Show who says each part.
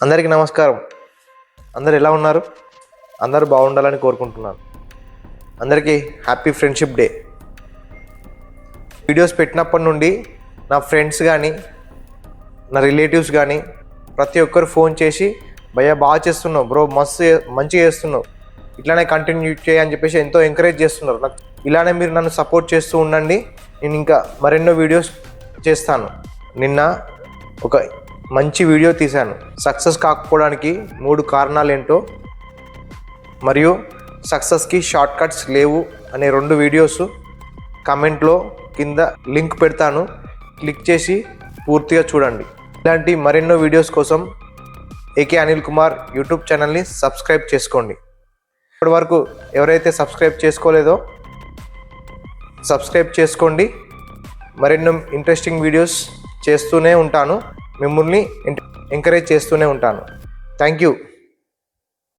Speaker 1: అందరికీ నమస్కారం. అందరు ఎలా ఉన్నారు? అందరూ బాగుండాలని కోరుకుంటున్నాను. అందరికీ హ్యాపీ ఫ్రెండ్షిప్ డే. వీడియోస్ పెట్టినప్పటి నుండి నా ఫ్రెండ్స్ కానీ నా రిలేటివ్స్ కానీ ప్రతి ఒక్కరు ఫోన్ చేసి భయ్యా బాగా చేస్తున్నావు బ్రో, మంచిగా చేస్తున్నావు, ఇట్లానే కంటిన్యూ చేయని చెప్పేసి ఎంతో ఎంకరేజ్ చేస్తున్నారు. నాకు ఇలానే మీరు నన్ను సపోర్ట్ చేస్తూ ఉండండి. నేను ఇంకా మరెన్నో వీడియోస్ చేస్తాను. నిన్న ఒక మంచి వీడియో తీశాను. సక్సెస్ కాకపోవడానికి 3 కారణాలు ఏంటో మరియు సక్సెస్కి షార్ట్ కట్స్ లేవు అనే 2 వీడియోస్ కామెంట్లో కింద లింక్ పెడతాను, క్లిక్ చేసి పూర్తిగా చూడండి. ఇలాంటి మరెన్నో వీడియోస్ కోసం ఏకే అనిల్ కుమార్ యూట్యూబ్ ఛానల్ని సబ్స్క్రైబ్ చేసుకోండి. ఇప్పటి వరకు ఎవరైతే సబ్స్క్రైబ్ చేసుకోలేదో సబ్స్క్రైబ్ చేసుకోండి. మరెన్నో ఇంట్రెస్టింగ్ వీడియోస్ చేస్తూనే ఉంటాను, మిమ్మల్ని ఎంకరేజ్ చేస్తూనే ఉంటాను. Thank you.